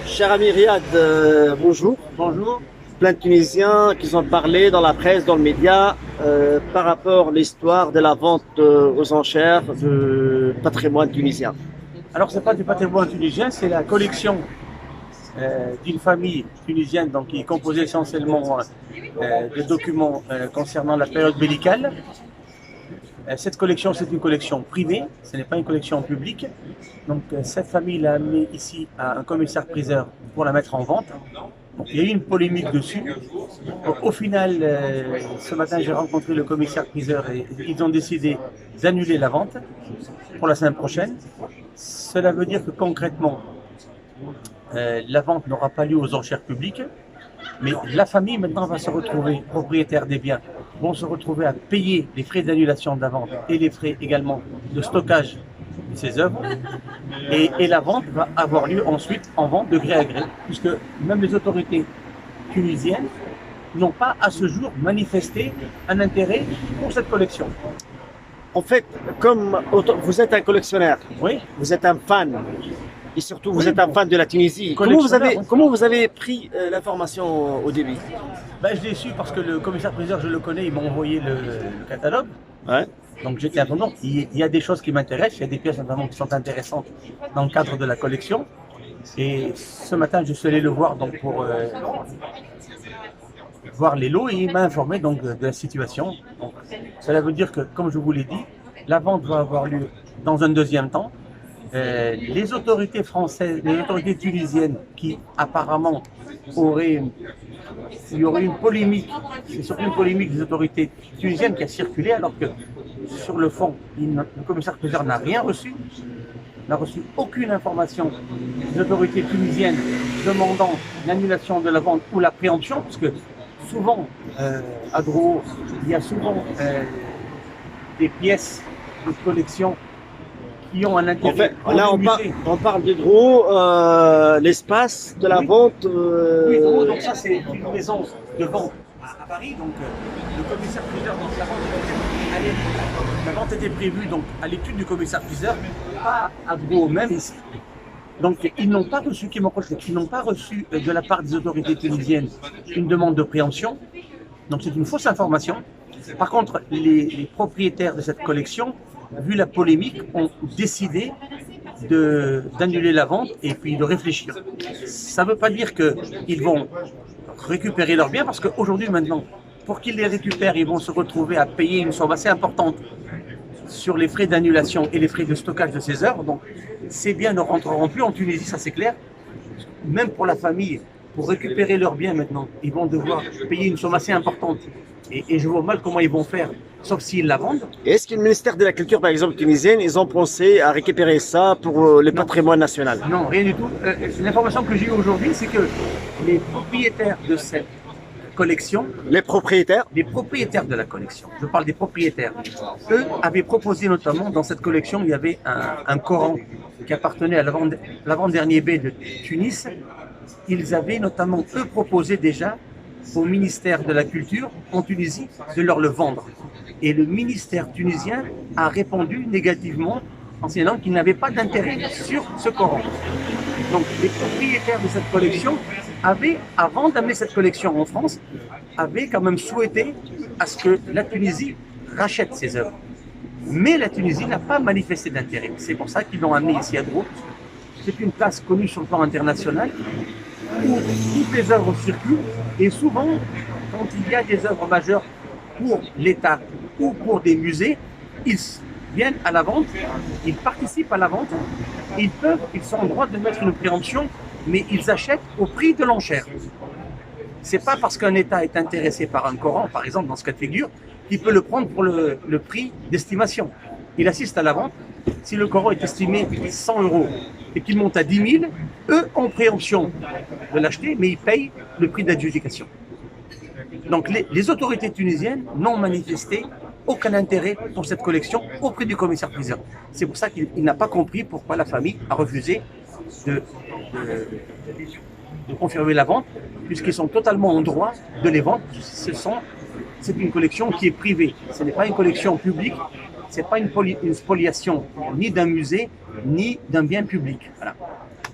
Cher ami Riyad, bonjour. Bonjour. Plein de Tunisiens qui ont parlé dans la presse, dans le média, par rapport à l'histoire de la vente aux enchères de patrimoine tunisien. Alors, c'est pas du patrimoine tunisien, c'est la collection d'une famille tunisienne donc, qui est composée essentiellement de documents concernant la période bellicale. Cette collection, c'est une collection privée, ce n'est pas une collection publique. Donc, cette famille l'a amenée ici à un commissaire-priseur pour la mettre en vente. Donc, il y a eu une polémique dessus. Donc, au final, ce matin, j'ai rencontré le commissaire-priseur et ils ont décidé d'annuler la vente pour la semaine prochaine. Cela veut dire que concrètement, la vente n'aura pas lieu aux enchères publiques, mais la famille maintenant va se retrouver propriétaire des biens, vont se retrouver à payer les frais d'annulation de la vente et les frais également de stockage de ces œuvres. Et la vente va avoir lieu ensuite en vente de gré à gré, puisque même les autorités tunisiennes n'ont pas à ce jour manifesté un intérêt pour cette collection. En fait, comme vous êtes un collectionneur, Oui. vous êtes un fan, et surtout vous Oui, êtes un bon. fan de la Tunisie, Collectionneur, oui. comment vous avez pris l'information au début? Ben, je l'ai su parce que le commissaire-priseur, je le connais, il m'a envoyé le catalogue. Ouais. Donc j'étais attendant. Il y a des choses qui m'intéressent, il y a des pièces notamment qui sont intéressantes dans le cadre de la collection. Et ce matin, je suis allé le voir donc, pour voir les lots et il m'a informé donc, de la situation. Donc, cela veut dire que, comme je vous l'ai dit, la vente va avoir lieu dans un deuxième temps. Les autorités françaises, les autorités tunisiennes qui apparemment il y aurait une polémique, c'est surtout une polémique des autorités tunisiennes qui a circulé alors que sur le fond, le commissaire-priseur n'a rien reçu, n'a reçu aucune information des autorités tunisiennes demandant l'annulation de la vente ou la préemption, parce que souvent, à Drouot, il y a souvent des pièces de collection qui ont un intérêt. En fait, pour là, le musée. on parle de gros, l'espace de la Oui. vente. Oui, Drouot, donc ça c'est une maison de vente à Paris, donc le commissaire-priseur, donc la vente était prévue donc à l'étude du commissaire-priseur, pas à Drouot même ici. Donc ils n'ont pas reçu, ils n'ont pas reçu de la part des autorités tunisiennes une demande de préemption, donc c'est une fausse information. Par contre, les propriétaires de cette collection, vu la polémique, ont décidé d'annuler la vente et puis de réfléchir. Ça ne veut pas dire qu'ils vont récupérer leurs biens, parce qu'aujourd'hui maintenant, pour qu'ils les récupèrent, ils vont se retrouver à payer une somme assez importante sur les frais d'annulation et les frais de stockage de ces œuvres. Donc ces biens ne rentreront plus en Tunisie, ça c'est clair. Même pour la famille, pour récupérer leurs biens maintenant, ils vont devoir payer une somme assez importante. Et je vois mal comment ils vont faire, sauf s'ils la vendent. Est-ce que le ministère de la Culture, par exemple, tunisienne, ils ont pensé à récupérer ça pour le patrimoine national? Non, rien du tout. L'information que j'ai eue aujourd'hui, c'est que les propriétaires de cette collection, Les propriétaires? les propriétaires de la collection, je parle des propriétaires, eux avaient proposé notamment dans cette collection, il y avait un Coran qui appartenait à l'avant-dernier bey de Tunis. Ils avaient notamment, eux, proposé déjà au ministère de la Culture en Tunisie de leur le vendre. Et le ministère tunisien a répondu négativement en disant qu'il n'avait pas d'intérêt sur ce Coran. Donc les propriétaires de cette collection avaient, avant d'amener cette collection en France, avaient quand même souhaité à ce que la Tunisie rachète ces œuvres. Mais la Tunisie n'a pas manifesté d'intérêt. C'est pour ça qu'ils l'ont amené ici à Drouot. C'est une place connue sur le plan international où toutes les œuvres circulent et souvent, quand il y a des œuvres majeures pour l'État ou pour des musées, ils viennent à la vente, ils participent à la vente, ils sont en droit de mettre une préemption, mais ils achètent au prix de l'enchère. C'est pas parce qu'un État est intéressé par un Coran, par exemple, dans ce cas de figure, qu'il peut le prendre pour le prix d'estimation. Il assiste à la vente. Si le Coran est estimé 100 € et qu'il monte à 10 000, eux ont préemption de l'acheter, mais ils payent le prix d'adjudication. Donc les autorités tunisiennes n'ont manifesté aucun intérêt pour cette collection auprès du commissaire-priseur. C'est pour ça qu'il n'a pas compris pourquoi la famille a refusé de confirmer la vente, puisqu'ils sont totalement en droit de les vendre. C'est une collection qui est privée, ce n'est pas une collection publique, ce n'est pas une spoliation ni d'un musée, ni d'un bien public. Voilà.